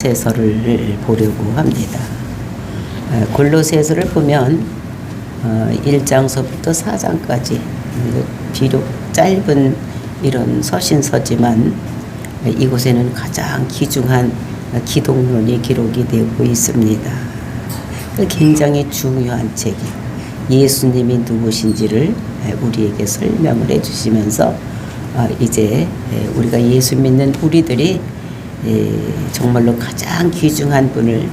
골로새서를 보려고 합니다. 골로새서를 보면 1장서부터 4장까지 비록 짧은 이런 서신서지만 이곳에는 가장 귀중한 기독론이 기록이 되고 있습니다. 굉장히 중요한 책이 예수님이 누구신지를 우리에게 설명을 해주시면서 이제 우리가 예수 믿는 우리들이 정말로 가장 귀중한 분을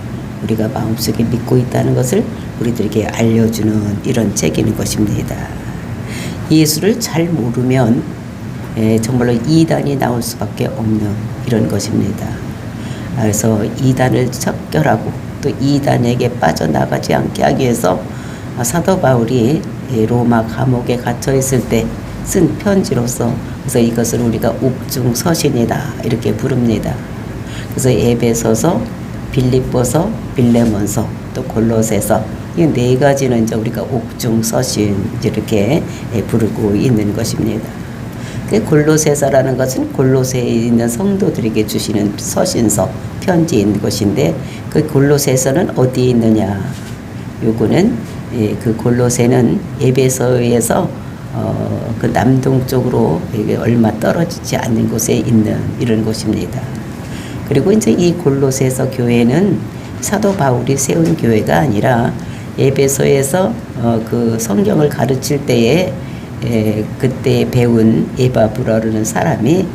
우리가 마음속에 믿고 있다는 것을 우리들에게 알려주는 이런 책인 것입니다. 예수를 잘 모르면 정말로 이단이 나올 수밖에 없는 이런 것입니다. 그래서 이단을 척결하고 또 이단에게 빠져나가지 않게 하기 위해서 사도 바울이 로마 감옥에 갇혀 있을 때 쓴 편지로서 그래서 이것을 우리가 옥중서신이다 이렇게 부릅니다. 그래서 에베소서, 빌립보서, 빌레몬서, 또 골로새서 이 네 가지는 이제 우리가 옥중서신 이렇게 부르고 있는 것입니다. 골로새서라는 것은 골로새에 있는 성도들에게 주시는 서신서, 편지인 것인데 그 골로새서는 어디에 있느냐? 요거는 그 골로새는 에베소에서 그 남동쪽으로 얼마 떨어지지 않는 곳에 있는 이런 곳입니다. 그리고 이제 이 골로새서 교회는 사도 바울이 세운 교회가 아니라 에베소에서 그 성경을 가르칠 때에 그때 배운 에바브라라는 사람이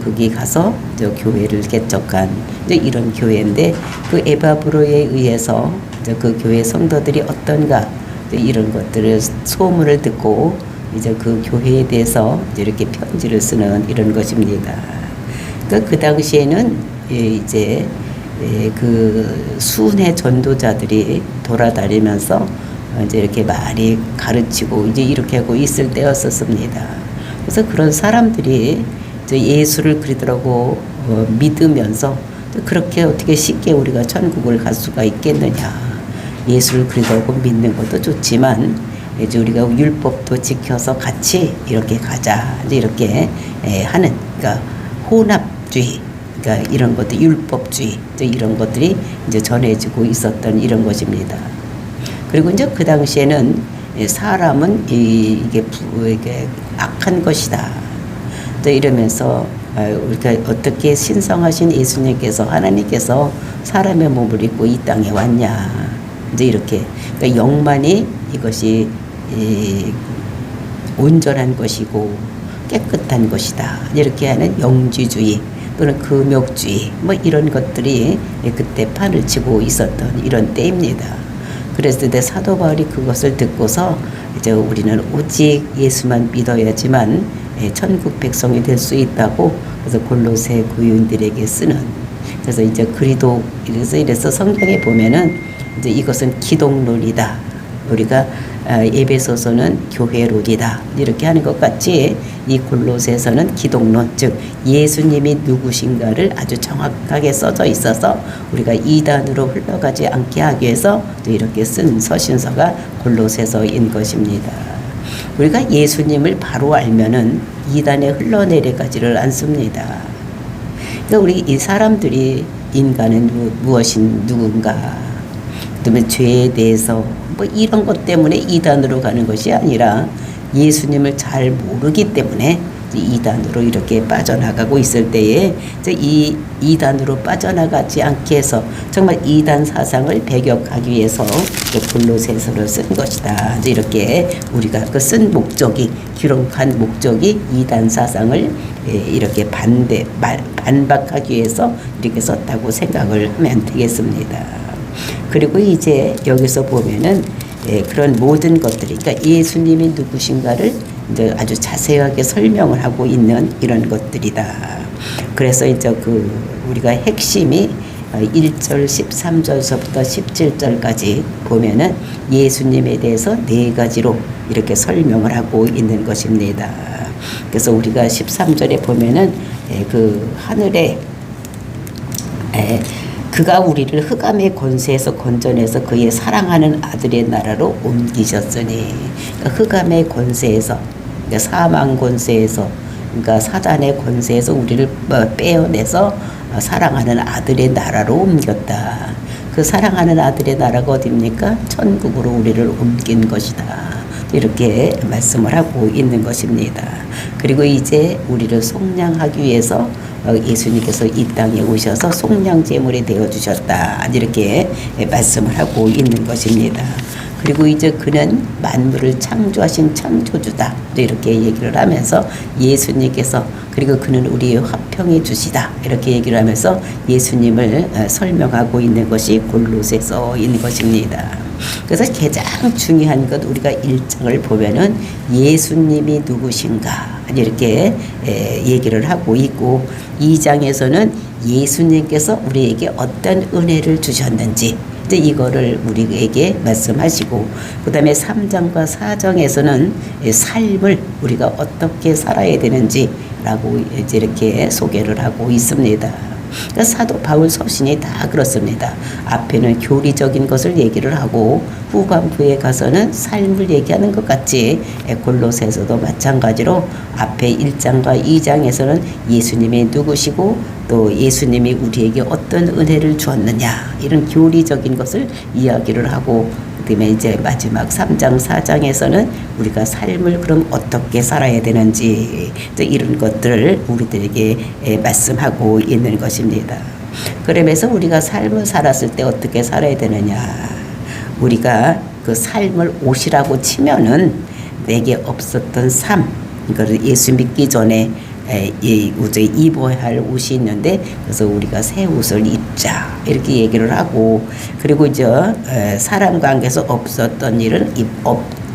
거기 가서 교회를 개척한 이런 교회인데 그 에바브로에 의해서 그 교회 성도들이 어떤가 이런 것들을 소문을 듣고 이제 그 교회에 대해서 이렇게 편지를 쓰는 이런 것입니다. 그 당시에는 이제 그 수훈의 전도자들이 돌아다니면서 이제 이렇게 많이 가르치고 이제 이렇게 하고 있을 때였었습니다. 그래서 그런 사람들이 이제 예수를 그리더라고 믿으면서 그렇게 어떻게 쉽게 우리가 천국을 갈 수가 있겠느냐. 예수를 그리더라고 믿는 것도 좋지만 이제 우리가 율법도 지켜서 같이 이렇게 가자. 이제 이렇게 하는 그러니까 혼합주의 그러니까 이런 것들 율법주의 이런 것들이 이제 전해지고 있었던 이런 것입니다. 그리고 이제 그 당시에는 사람은 이게 악한 것이다. 또 이러면서 우리가 어떻게 신성하신 예수님께서 하나님께서 사람의 몸을 입고 이 땅에 왔냐. 이제 이렇게 그러니까 영만이 이것이 온전한 것이고 깨끗한 것이다. 이렇게 하는 영지주의 또는 금욕주의 뭐 이런 것들이 그때 판을 치고 있었던 이런 때입니다. 그래서 내 사도 바울이 그것을 듣고서 이제 우리는 오직 예수만 믿어야지만 천국 백성이 될 수 있다고 그래서 골로새 교인들에게 쓰는 그래서 이제 그리도 이래서 성경에 보면은 이제 이것은 기독론이다. 우리가 에베소서는 교회론이다. 이렇게 하는 것 같이 이 골로새서는 기독론, 즉 예수님이 누구신가를 아주 정확하게 써져 있어서 우리가 이단으로 흘러가지 않게 하기 위해서 이렇게 쓴 서신서가 골로새서인 것입니다. 우리가 예수님을 바로 알면은 이단에 흘러내려가지를 않습니다. 그러니까 우리 이 사람들이 인간은 누군가 그다음에 죄에 대해서 뭐 이런 것 때문에 이단으로 가는 것이 아니라 예수님을 잘 모르기 때문에 이단으로 이렇게 빠져나가고 있을 때에 이 이단으로 빠져나가지 않게 해서 정말 이단 사상을 배격하기 위해서 골로새서를 쓴 것이다. 이렇게 우리가 그 쓴 목적이 기록한 목적이 이단 사상을 이렇게 반박하기 위해서 이렇게 썼다고 생각을 하면 되겠습니다. 그리고 이제 여기서 보면은 그런 모든 것들이 그러니까 예수님이 누구신가를 이제 아주 자세하게 설명을 하고 있는 이런 것들이다. 그래서 이제 그 우리가 핵심이 1절 13절서부터 17절까지 보면은 예수님에 대해서 네 가지로 이렇게 설명을 하고 있는 것입니다. 그래서 우리가 13절에 보면은 그 하늘에 그가 우리를 흑암의 권세에서 건져내서 그의 사랑하는 아들의 나라로 옮기셨으니 그러니까 흑암의 권세에서 그러니까 사망 권세에서 그러니까 사단의 권세에서 우리를 빼어내서 사랑하는 아들의 나라로 옮겼다. 그 사랑하는 아들의 나라가 어디입니까? 천국으로 우리를 옮긴 것이다. 이렇게 말씀을 하고 있는 것입니다. 그리고 이제 우리를 속량하기 위해서 예수님께서 이 땅에 오셔서 속량 제물이 되어 주셨다. 이렇게 말씀을 하고 있는 것입니다. 그리고 이제 그는 만물을 창조하신 창조주다. 이렇게 얘기를 하면서 예수님께서 그리고 그는 우리의 화평의 주시다. 이렇게 얘기를 하면서 예수님을 설명하고 있는 것이 골로새서인 것입니다. 그래서 가장 중요한 것 우리가 1장을 보면은 예수님이 누구신가 이렇게 얘기를 하고 있고 2장에서는 예수님께서 우리에게 어떤 은혜를 주셨는지 이제 이거를 우리에게 말씀하시고 그 다음에 3장과 4장에서는 삶을 우리가 어떻게 살아야 되는지 라고 이제 이렇게 소개를 하고 있습니다. 그러니까 사도 바울 서신이 다 그렇습니다. 앞에는 교리적인 것을 얘기를 하고 후반부에 가서는 삶을 얘기하는 것 같이 골로새서도 마찬가지로 앞에 1장과 2장에서는 예수님이 누구시고 또 예수님이 우리에게 어떤 은혜를 주었느냐 이런 교리적인 것을 이야기를 하고 그다음에 이제 마지막 3장 4장에서는 우리가 삶을 그럼 어떻게 살아야 되는지 이런 것들을 우리들에게 말씀하고 있는 것입니다. 그러면서 우리가 삶을 살았을 때 어떻게 살아야 되느냐 우리가 그 삶을 옷이라고 치면은 내게 없었던 삶 그러니까 예수 믿기 전에 입어야 할 옷이 있는데 그래서 우리가 새 옷을 입자 이렇게 얘기를 하고 그리고 이제 사람 관계에서 없었던 일은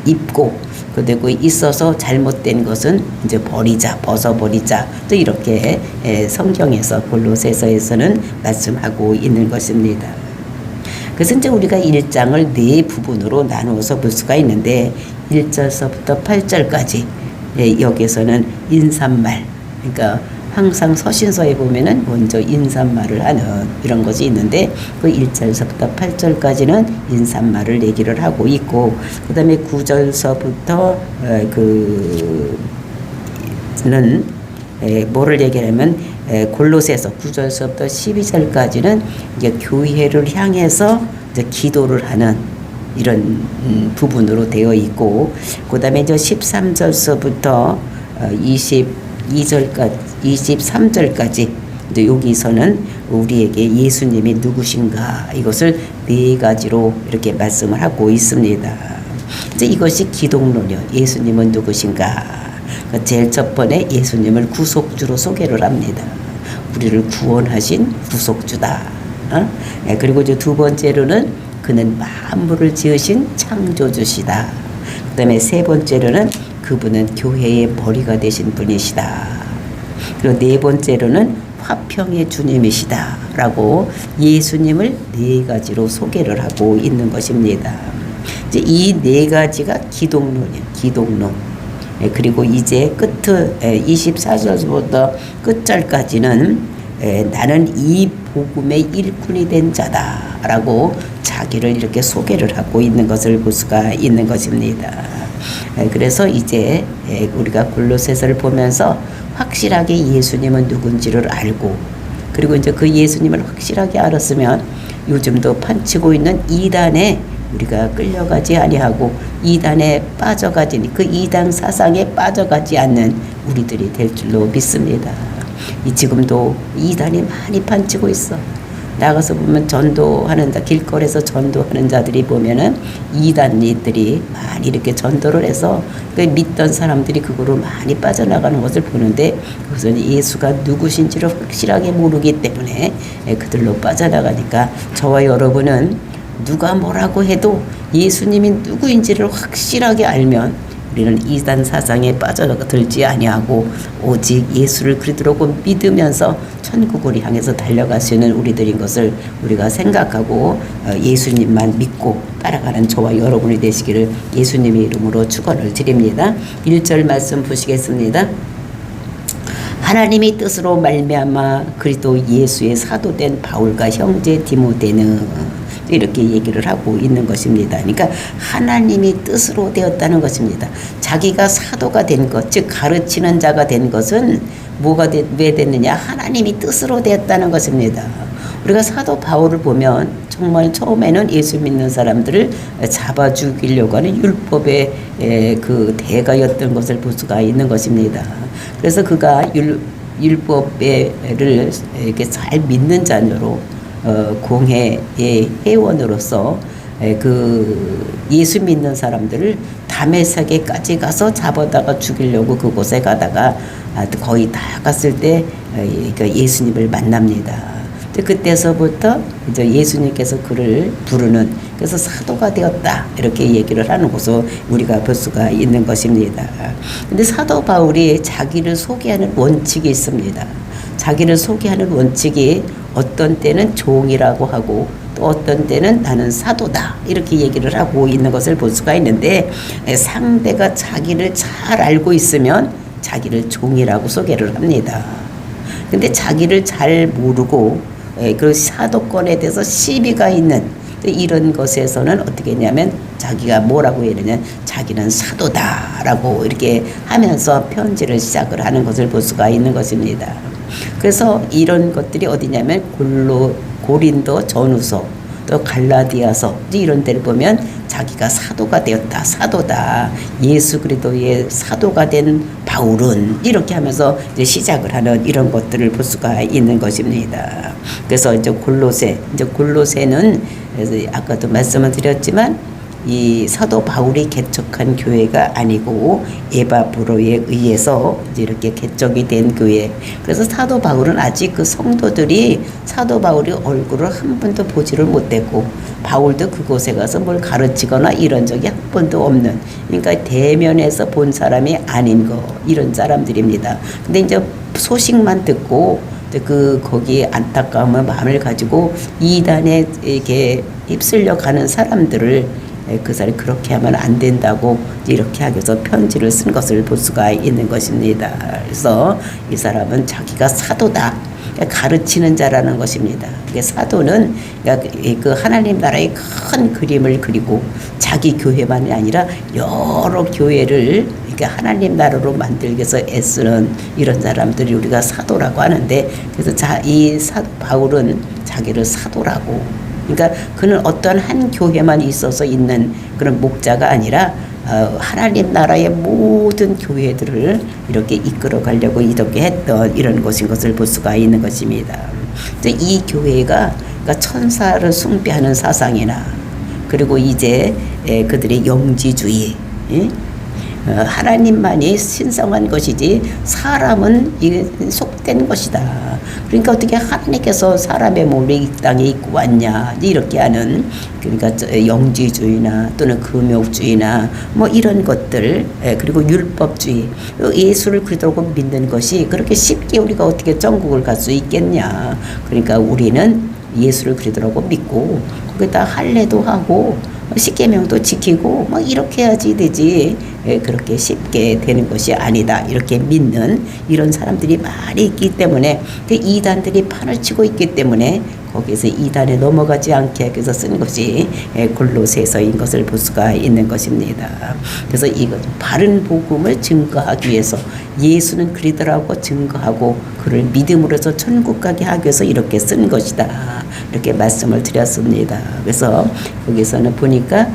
입고 그리고 있어서 잘못된 것은 이제 버리자 벗어버리자 또 이렇게 성경에서 골로새서에서는 말씀하고 있는 것입니다. 그래서 이제 우리가 1장을 네 부분으로 나누어서 볼 수가 있는데 1절서부터 8절까지 여기서는 인사말 그러니까 항상 서신서에 보면은 먼저 인사말을 하는 이런 것이 있는데 그 1절서부터 8절까지는 인사말을 얘기를 하고 있고 그 다음에 9절서부터 그는 뭐를 얘기하냐면 골로새서 9절서부터 12절까지는 이제 교회를 향해서 이제 기도를 하는 이런 부분으로 되어 있고 그 다음에 이제 13절서부터 23절까지 이제 여기서는 우리에게 예수님이 누구신가 이것을 네 가지로 이렇게 말씀을 하고 있습니다. 이제 이것이 기독론이요. 예수님은 누구신가? 제일 첫 번에 예수님을 구속주로 소개를 합니다. 우리를 구원하신 구속주다. 그리고 이제 두 번째로는 그는 만물을 지으신 창조주시다. 그 다음에 세 번째로는 그분은 교회의 머리가 되신 분이시다. 그리고 네 번째로는 화평의 주님이시다. 라고 예수님을 네 가지로 소개를 하고 있는 것입니다. 이제 이 네 가지가 기독론이에요. 기독론. 그리고 이제 24절부터 끝절까지는 나는 이 복음의 일꾼이 된 자다라고 자기를 이렇게 소개를 하고 있는 것을 볼 수가 있는 것입니다. 그래서 이제 우리가 골로새서를 보면서 확실하게 예수님은 누군지를 알고 그리고 이제 그 예수님을 확실하게 알았으면 요즘도 판치고 있는 이단에 우리가 끌려가지 아니하고 이단에 빠져가지 그 이단 사상에 빠져가지 않는 우리들이 될 줄로 믿습니다. 지금도 이단이 많이 판치고 있어. 나가서 보면 전도하는 길거리에서 전도하는 자들이 보면은 이단이들이 많이 이렇게 전도를 해서 그 믿던 사람들이 그거로 많이 빠져나가는 것을 보는데 그것은 예수가 누구신지를 확실하게 모르기 때문에 그들로 빠져나가니까 저와 여러분은 누가 뭐라고 해도 예수님이 누구인지를 확실하게 알면 우리는 이단 사상에 빠져들지 아니하고 오직 예수를 그리스도로 믿으면서 천국을 향해서 달려갈 수 있는 우리들인 것을 우리가 생각하고 예수님만 믿고 따라가는 저와 여러분이 되시기를 예수님의 이름으로 축원을 드립니다. 1절 말씀 보시겠습니다. 하나님의 뜻으로 말미암아 그리스도 예수의 사도된 바울과 형제 디모데는 이렇게 얘기를 하고 있는 것입니다. 그러니까 하나님이 뜻으로 되었다는 것입니다. 자기가 사도가 된 것, 즉 가르치는 자가 된 것은 왜 됐느냐? 하나님이 뜻으로 되었다는 것입니다. 우리가 사도 바울을 보면 정말 처음에는 예수 믿는 사람들을 잡아 죽이려고 하는 율법의 그 대가였던 것을 볼 수가 있는 것입니다. 그래서 그가 율법을 이렇게 잘 믿는 자녀로 공회의 회원으로서 그 예수 믿는 사람들을 다메섹에까지 가서 잡아다가 죽이려고 그곳에 가다가 거의 다 갔을 때 예수님을 만납니다. 그때서부터 이제 예수님께서 그를 부르는, 그래서 사도가 되었다 이렇게 얘기를 하는 것을 우리가 볼 수가 있는 것입니다. 근데 사도 바울이 자기를 소개하는 원칙이 있습니다. 자기를 소개하는 원칙이 어떤 때는 종이라고 하고 또 어떤 때는 나는 사도다 이렇게 얘기를 하고 있는 것을 볼 수가 있는데, 상대가 자기를 잘 알고 있으면 자기를 종이라고 소개를 합니다. 근데 자기를 잘 모르고 그 사도권에 대해서 시비가 있는 이런 것에서는 어떻게 했냐면 자기가 뭐라고 해야 되냐, 자기는 사도다라고 이렇게 하면서 편지를 시작을 하는 것을 볼 수가 있는 것입니다. 그래서 이런 것들이 어디냐면 고린도 전후서 또 갈라디아서 이런 데를 보면 자기가 사도가 되었다, 사도다, 예수 그리스도의 사도가 된 바울은 이렇게 하면서 이제 시작을 하는 이런 것들을 볼 수가 있는 것입니다. 그래서 이제 골로새는 아까도 말씀을 드렸지만 이 사도 바울이 개척한 교회가 아니고 에바브로에 의해서 이제 이렇게 개척이 된 교회. 그래서 사도 바울은 아직 그 성도들이 사도 바울이 얼굴을 한 번도 보지를 못했고 바울도 그곳에 가서 뭘 가르치거나 이런 적이 한 번도 없는, 그러니까 대면에서 본 사람이 아닌 이런 사람들입니다. 근데 이제 소식만 듣고 거기 안타까운 마음을 가지고 이단에 이렇게 휩쓸려 가는 사람들을 그 사람이 그렇게 하면 안 된다고 이렇게 하기 위해서 편지를 쓴 것을 볼 수가 있는 것입니다. 그래서 이 사람은 자기가 사도다, 가르치는 자라는 것입니다. 사도는 그 하나님 나라의 큰 그림을 그리고 자기 교회만이 아니라 여러 교회를 하나님 나라로 만들기 위해서 애쓰는 이런 사람들이 우리가 사도라고 하는데, 그래서 이 사도 바울은 자기를 사도라고, 그러니까 그는 어떤 한 교회만 있어서 있는 그런 목자가 아니라 하나님 나라의 모든 교회들을 이렇게 이끌어 가려고 이렇게 했던 이런 것인 것을 볼 수가 있는 것입니다. 이 교회가 그러니까 천사를 숭배하는 사상이나 그리고 이제 그들의 영지주의, 하나님만이 신성한 것이지 사람은 속된 것이다. 그러니까 어떻게 하나님께서 사람의 몸을 이 땅에 입고 왔냐 이렇게 하는, 그러니까 영지주의나 또는 금욕주의나 뭐 이런 것들, 그리고 율법주의, 예수를 그리스도로 믿는 것이 그렇게 쉽게 우리가 어떻게 천국을 갈 수 있겠냐. 그러니까 우리는 예수를 그리스도로 믿고 거기다 할례도 하고 십계명도 지키고 뭐 이렇게 해야지 되지, 그렇게 쉽게 되는 것이 아니다 이렇게 믿는 이런 사람들이 많이 있기 때문에 이단들이 판을 치고 있기 때문에 거기서 이단에 넘어가지 않게 하기 위해서 쓴 것이 골로새서인 것을 볼 수가 있는 것입니다. 그래서 이것 바른 복음을 증거하기 위해서 예수는 그리스도라고 증거하고 그를 믿음으로써 천국 가게 하기 위해서 이렇게 쓴 것이다 이렇게 말씀을 드렸습니다. 그래서 거기서는 보니까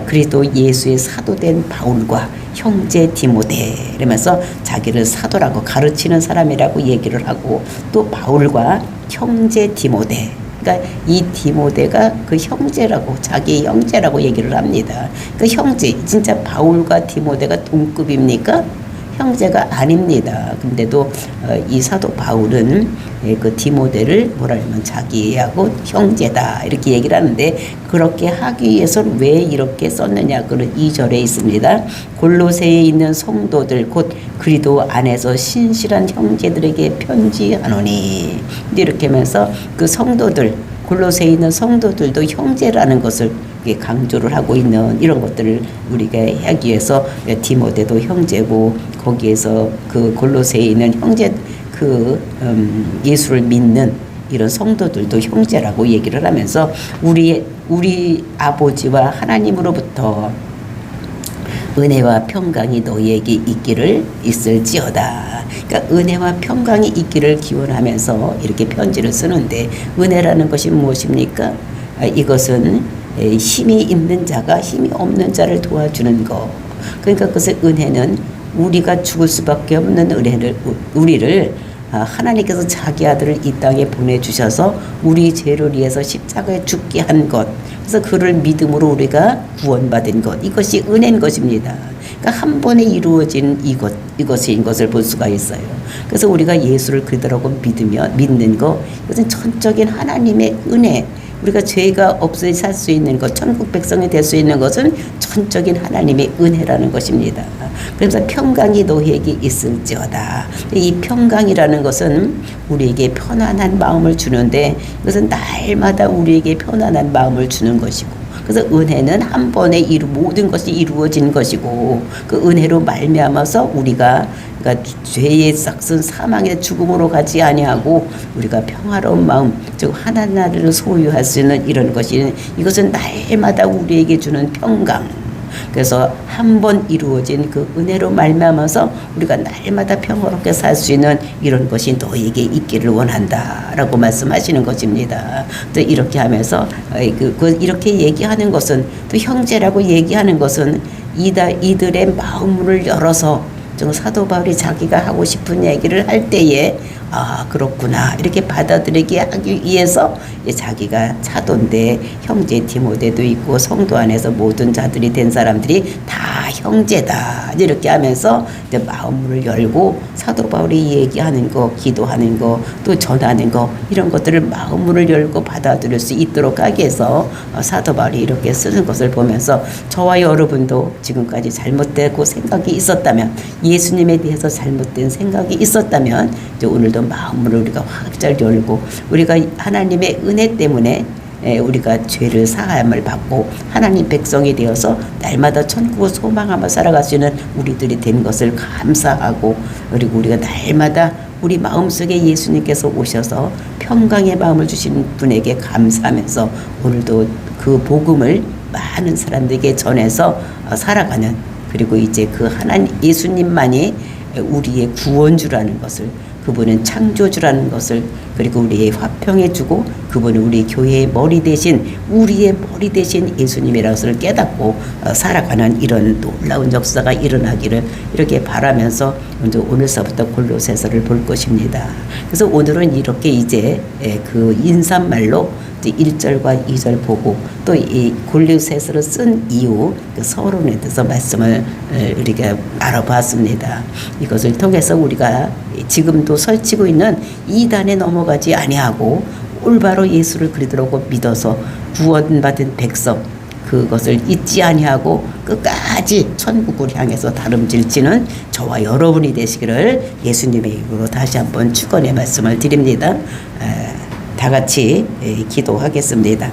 그리스도 예수의 사도된 바울과 형제 디모데 이러면서 자기를 사도라고 가르치는 사람이라고 얘기를 하고, 또 바울과 형제 디모데, 그러니까 이 디모데가 그 형제라고, 자기 형제라고 얘기를 합니다. 그 형제, 진짜 바울과 디모데가 동급입니까? 형제가 아닙니다. 근데도 이 사도 바울은 그 디모데를 뭐라 하면 자기하고 형제다 이렇게 얘기를 하는데, 그렇게 하기 위해서는 왜 이렇게 썼느냐, 그런 2절에 있습니다. 골로새에 있는 성도들 곧 그리스도 안에서 신실한 형제들에게 편지하노니, 이렇게 하면서 그 성도들, 골로새에 있는 성도들도 형제라는 것을 강조를 하고 있는 이런 것들을 우리가 하기 위해서 디모데도 형제고, 거기에서 그 골로새에 있는 형제, 예수를 믿는 이런 성도들도 형제라고 얘기를 하면서 우리 아버지와 하나님으로부터 은혜와 평강이 너희에게 있을지어다. 그러니까 은혜와 평강이 있기를 기원하면서 이렇게 편지를 쓰는데, 은혜라는 것이 무엇입니까? 이것은 힘이 있는 자가 힘이 없는 자를 도와주는 것. 그러니까 그것의 은혜는 우리가 죽을 수밖에 없는 우리를 하나님께서 자기 아들을 이 땅에 보내주셔서 우리 죄를 위해서 십자가에 죽게 한 것, 그래서 그를 믿음으로 우리가 구원받은 것, 이것이 은혜인 것입니다. 그러니까 한 번에 이루어진 이것인 것을 볼 수가 있어요. 그래서 우리가 예수를 그대로고 믿는 것, 이것은 전적인 하나님의 은혜. 우리가 죄가 없이 살 수 있는 것, 천국 백성이 될 수 있는 것은 전적인 하나님의 은혜라는 것입니다. 그래서 평강이 너희에게 있을지어다. 이 평강이라는 것은 우리에게 편안한 마음을 주는데, 이것은 날마다 우리에게 편안한 마음을 주는 것이고, 그래서 은혜는 한 번에 모든 것이 이루어진 것이고, 그 은혜로 말미암아서 우리가 그러니까 죄의 싹슨 사망의 죽음으로 가지 아니하고 우리가 평화로운 마음, 즉 하나님을 소유할 수 있는 이런 것이, 이것은 날마다 우리에게 주는 평강. 그래서 한 번 이루어진 그 은혜로 말미암아서 우리가 날마다 평화롭게 살 수 있는 이런 것이 너에게 있기를 원한다라고 말씀하시는 것입니다. 또 이렇게 하면서 이렇게 얘기하는 것은, 또 형제라고 얘기하는 것은 이들의 마음을 열어서 사도 바울이 자기가 하고 싶은 얘기를 할 때에 그렇구나 이렇게 받아들이게 하기 위해서 자기가 사도인데 형제 디모데도 있고 성도 안에서 모든 자들이 된 사람들이 다 형제다 이렇게 하면서 이제 마음을 열고 사도 바울이 얘기하는 거, 기도하는 거, 또 전하는 거, 이런 것들을 마음을 열고 받아들일 수 있도록 하기 위해서 사도 바울이 이렇게 쓰는 것을 보면서 저와 여러분도 지금까지 잘못되고 생각이 있었다면, 예수님에 대해서 잘못된 생각이 있었다면, 이제 오늘도 마음을 우리가 활짝 열고, 우리가 하나님의 은혜 때문에 우리가 죄를 사함을 받고 하나님 백성이 되어서 날마다 천국을 소망하며 살아갈 수 있는 우리들이 된 것을 감사하고, 그리고 우리가 날마다 우리 마음속에 예수님께서 오셔서 평강의 마음을 주신 분에게 감사하면서 오늘도 그 복음을 많은 사람들에게 전해서 살아가는, 그리고 이제 그 하나님 예수님만이 우리의 구원주라는 것을, 그분은 창조주라는 것을, 그리고 우리의 화평해 주고 그분은 우리 교회의 머리 대신, 우리의 머리 대신 예수님이라는 것을 깨닫고 살아가는 이런 놀라운 역사가 일어나기를 이렇게 바라면서 오늘서부터 골로새서를 볼 것입니다. 그래서 오늘은 이렇게 이제 그 인사말로 1절과 2절 보고, 또 이 골로새서를 쓴 이유 그 서론에 대해서 말씀을 우리가 알아봤습니다. 이것을 통해서 우리가 지금도 설치고 있는 이단에 넘어가지 아니하고 올바로 예수를 그리스도로 믿어서 구원받은 백성, 그것을 잊지 아니하고 끝까지 천국을 향해서 다름질지는 저와 여러분이 되시기를 예수님의 이름으로 다시 한번 축원의 말씀을 드립니다. 다 같이 기도하겠습니다.